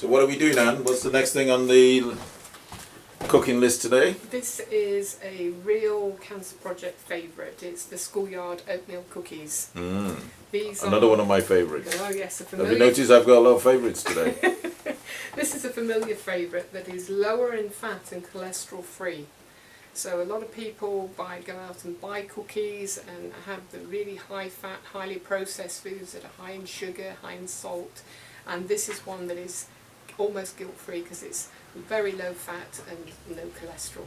So what are we doing, Anne? What's the next thing on the cooking list today? This is a real Cancer Project favourite. It's the schoolyard oatmeal cookies. These Another one of my favourites. Oh yes, a Have familiar. you noticed I've got a lot of favourites today? This is a familiar favourite that is lower in fat and cholesterol free. So a lot of people go out and buy cookies and have the really high fat, highly processed foods that are high in sugar, high in salt, and this is one that is almost guilt free because it's very low fat and no cholesterol.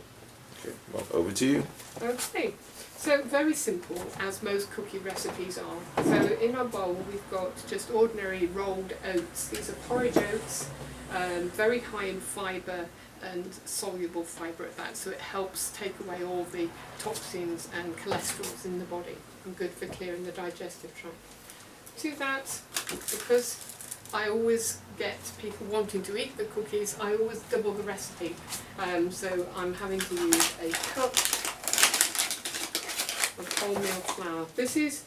Okay, well, over to you. Okay, so very simple, as most cookie recipes are. So in our bowl we've got just ordinary rolled oats. These are porridge oats, very high in fibre and soluble fibre at that, so it helps take away all the toxins and cholesterols in the body and good for clearing the digestive tract. To that, because I always get people wanting to eat the cookies, I always double the recipe. So I'm having to use a cup of wholemeal flour. This is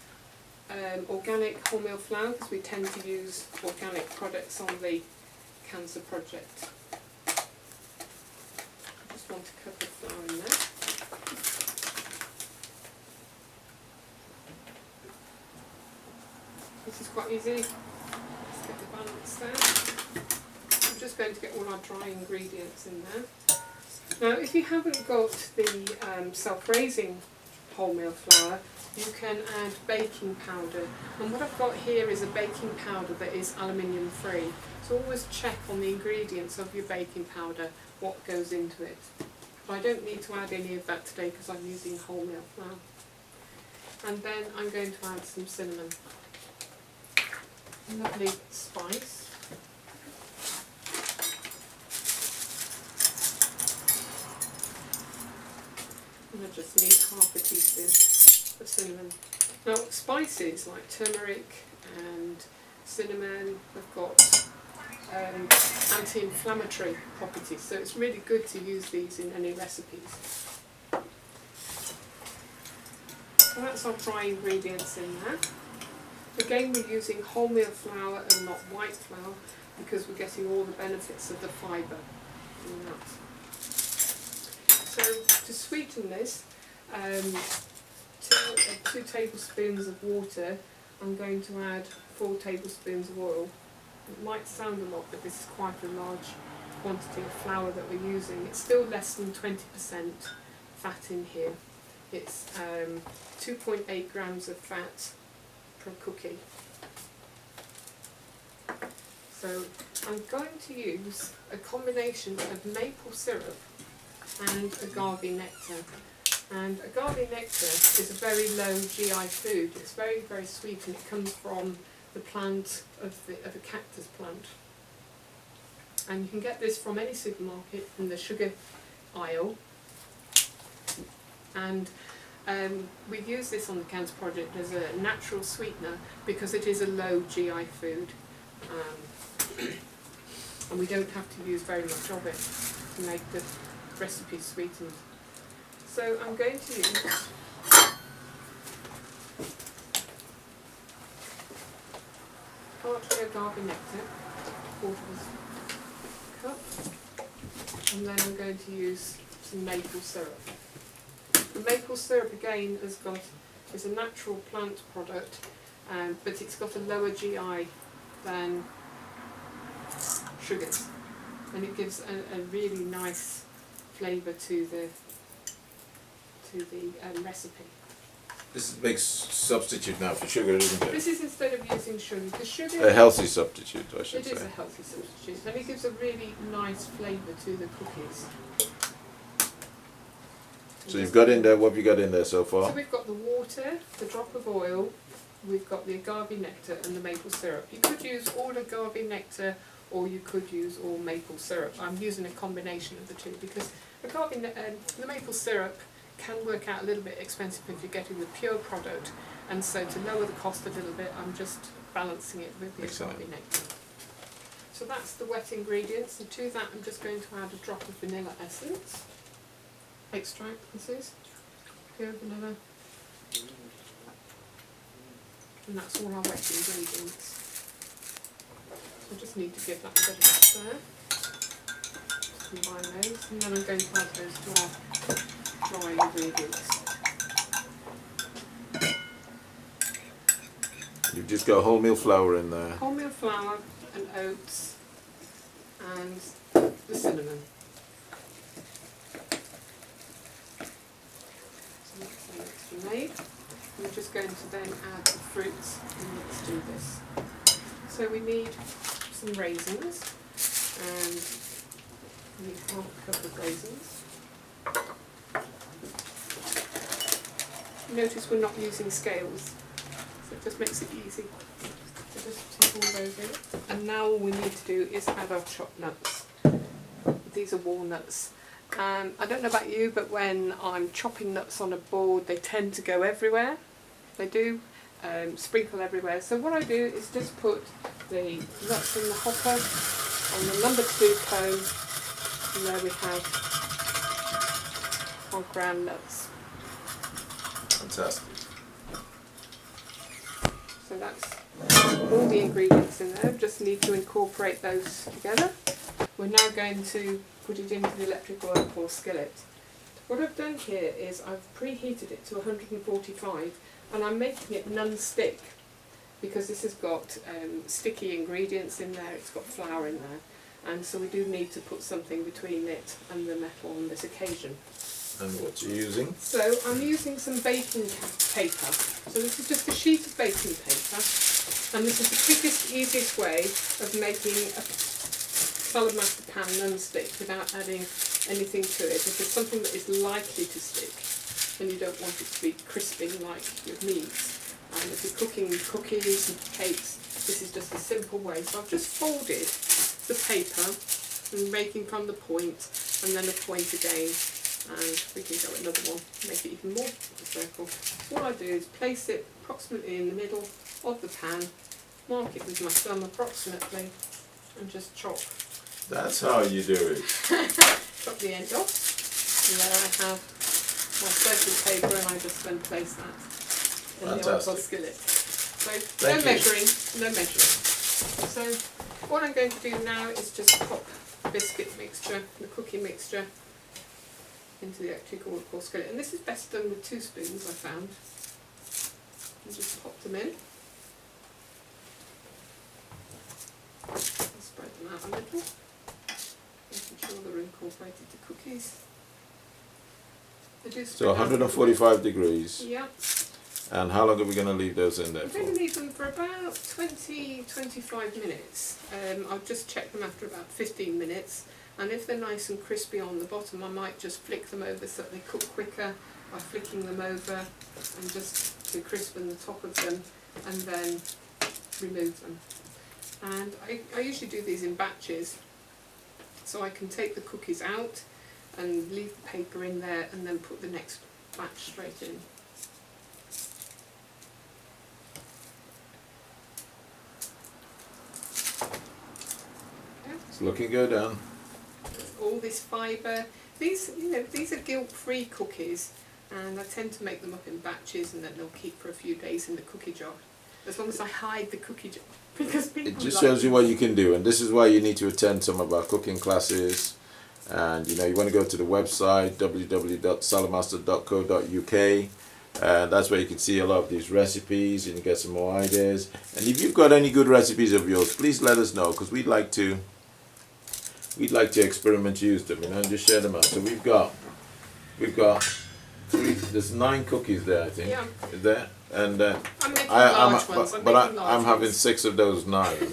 organic wholemeal flour because we tend to use organic products on the Cancer Project. I just want a cup of flour in there. This is quite easy. The balance there. I'm just going to get all our dry ingredients in there. Now if you haven't got the self-raising wholemeal flour, you can add baking powder, and what I've got here is a baking powder that is aluminium free, so always check on the ingredients of your baking powder what goes into it. But I don't need to add any of that today because I'm using wholemeal flour. And then I'm going to add some cinnamon. Lovely spice. And I just need half a teaspoon of cinnamon. Now spices like turmeric and cinnamon have got anti-inflammatory properties, so it's really good to use these in any recipes. So that's our dry ingredients in there. Again, we're using wholemeal flour and not white flour because we're getting all the benefits of the fibre in that. So to sweeten this, 2 tablespoons of water, I'm going to add 4 tablespoons of oil. It might sound a lot, but this is quite a large quantity of flour that we're using. It's still less than 20% fat in here. It's 2.8 grams of fat per cookie. So I'm going to use a combination of maple syrup and agave nectar. And agave nectar is a very low GI food. It's very, very sweet, and it comes from the plant of a cactus plant. And you can get this from any supermarket in the sugar aisle. And we use this on the Cancer Project as a natural sweetener because it is a low GI food, and we don't have to use very much of it to make the recipe sweetened. So I'm going to use partly agave nectar, 1/4 cup, and then I'm going to use some maple syrup. The maple syrup again is a natural plant product, but it's got a lower GI than sugars, and it gives a really nice flavour to the recipe. This is a big substitute now for sugar, isn't it? This is instead of using sugar, because sugar A healthy substitute, I should say. it is a healthy substitute, and it gives a really nice flavour to the cookies. So you've got in there, what have you got in there so far? So we've got the water, the drop of oil, we've got the agave nectar and the maple syrup. You could use all agave nectar or you could use all maple syrup. I'm using a combination of the two because the maple syrup can work out a little bit expensive if you're getting the pure product, and so to lower the cost a little bit I'm just balancing it with the agave nectar. So that's the wet ingredients, and to that I'm just going to add a drop of vanilla essence. Extract, this is pure vanilla, and that's all our wet ingredients. I just need to give that a bit of a stir. Combine those, and then I'm going to add those to our dry ingredients. You've just got wholemeal flour in there. Wholemeal flour and oats and the cinnamon. So that's the mixture made. We're just going to then add the fruits and let's do this. So we need some raisins, and we need half a cup of raisins. Notice we're not using scales, so it just makes it easy. So just tip all those in. And now all we need to do is add our chopped nuts. These are walnuts. I don't know about you, but when I'm chopping nuts on a board, they tend to go everywhere. They do sprinkle everywhere. So what I do is just put the nuts in the hopper on the number 2 cone, and there we have our ground nuts. Fantastic. So that's all the ingredients in there. Just need to incorporate those together. We're now going to put it into the electric oil pour skillet. What I've done here is I've preheated it to 145, and I'm making it non-stick because this has got sticky ingredients in there, it's got flour in there, and so we do need to put something between it and the metal on this occasion. And what you're using? So I'm using some baking paper. So this is just a sheet of baking paper, and this is the quickest, easiest way of making a Saladmaster pan non-stick without adding anything to it. If it's something that is likely to stick, then you don't want it to be crisping like your meats. And if you're cooking cookies and cakes, this is just a simple way. So I've just folded the paper and making from the point and then a point again, and we can go another one, make it even more of a circle. So what I do is place it approximately in the middle of the pan, mark it with my thumb approximately, and just chop. That's how you do it. Chop the end off, and there I have my circle paper, and I just then place that in the oil skillet. So no measuring. So what I'm going to do now is just pop the biscuit mixture, the cookie mixture, into the electric oil pour skillet. And this is best done with 2 spoons, I found. And just pop them in. And spread them out a little, making sure they're incorporated to cookies. They do So 145 degrees. Yeah. And how long are we going to leave those in there I'm for? going to leave them for about 20-25 minutes. I'll just check them after about 15 minutes, and if they're nice and crispy on the bottom, I might just flick them over so that they cook quicker by flicking them over and just to crispen the top of them, and then remove them. And I usually do these in batches, so I can take the cookies out and leave the paper in there and then put the next batch straight in. It's looking good, Anne. All this fibre. These are guilt-free cookies, and I tend to make them up in batches, and then they'll keep for a few days in the cookie jar, as long as I hide the cookie jar. Because people It just shows you what you can do, and this is why you need to attend some of our cooking classes. And you want to go to the website www.saladmaster.co.uk, and that's where you can see a lot of these recipes and you get some more ideas. And if you've got any good recipes of yours, please let us know, because we'd like to experiment, use them, and just share them out. So we've got 3, there's 9 cookies there, I think. Yeah. Is there? And I'm making large ones. I'm having 6 of those 9.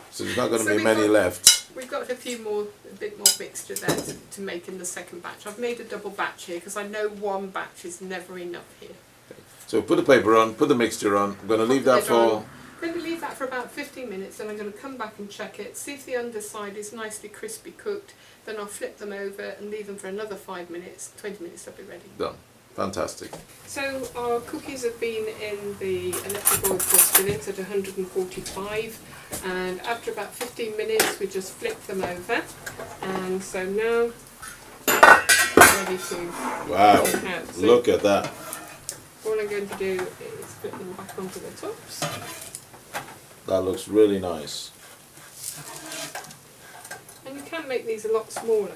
So there's not going to be many left. We've got a bit more mixture there to make in the second batch. I've made a double batch here because I know one batch is never enough here. So put the paper on, put the mixture on. I'm going to leave that for... I'm going to leave that for about 15 minutes, and I'm going to come back and check it, see if the underside is nicely crispy cooked. Then I'll flip them over and leave them for another 5 minutes. 20 minutes, they'll be ready. Done. Fantastic. So our cookies have been in the electric oil pour skillet at 145, and after about 15 minutes we just flip them over, and so now ready to Wow, cook out. So look at that. all I'm going to do is flip them back onto the tops. That looks really nice. can make these a lot smaller.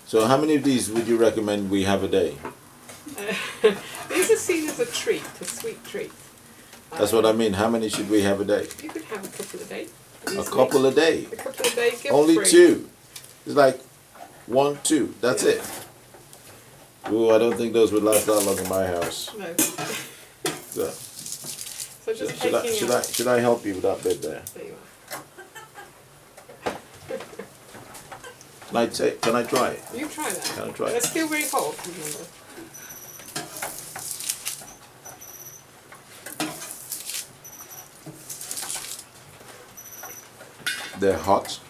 So how many of these would you recommend we have a day? These are seen as a treat, a sweet treat. That's what I mean. How many should we have a day? You could have a couple a day. A easily. couple a day. A couple a day, guilt Only free. 2. It's like 1, 2. That's Yeah. it. Oh, I don't think those would last that long in my house. No. So, So just should I help you with that bit there? There you are. Can I try it? You try that. Can I try They're it? still very hot, remember. They're hot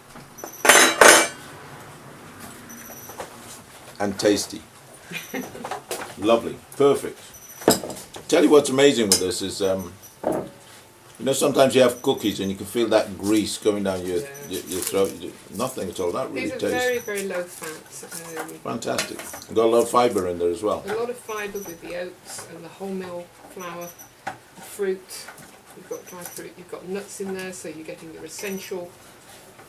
and tasty. Lovely. Perfect. Tell you what's amazing with this is, you know, sometimes you have cookies and you can feel that grease going down your throat. Nothing at all. That really These are tastes very, very low fat. fantastic. Got a lot of fibre in there as well. A lot of fibre with the oats and the wholemeal flour, the fruit. You've got dry fruit, you've got nuts in there, so you're getting your essential.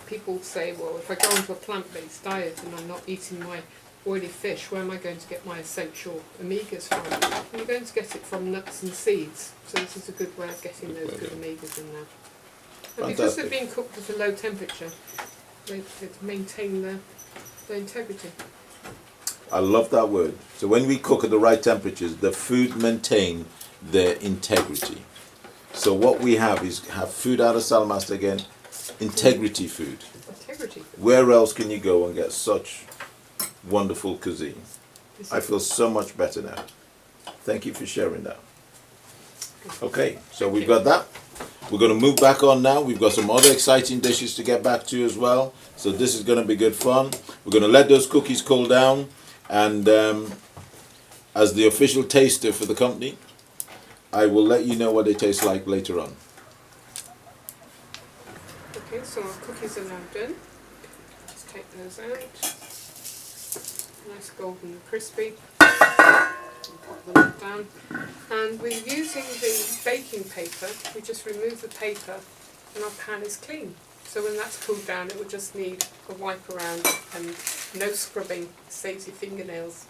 People say, well, if I go onto a plant-based diet and I'm not eating my oily fish, where am I going to get my essential omegas from? And you're going to get it from nuts and seeds. So this is a good way of getting those good omegas in there. And because they're being cooked at a low temperature, they maintain their integrity. I love that word. So when we cook at the right temperatures, the food maintain their integrity. So what we have is food out of Saladmaster again, integrity food. Integrity food. Where else can you go and get such wonderful cuisine? I feel so much better now. Thank you for sharing that. Okay, so we've got that. We're going to move back on now. We've got some other exciting dishes to get back to as well. So this is going to be good fun. We're going to let those cookies cool down. And as the official taster for the company, I will let you know what they taste like later on. Okay, so our cookies are now done. Let's take those out. Nice golden and crispy. Pop them down. And we're using the baking paper. We just remove the paper and our pan is clean. So when that's cooled down, it will just need a wipe around and no scrubbing, saves your fingernails.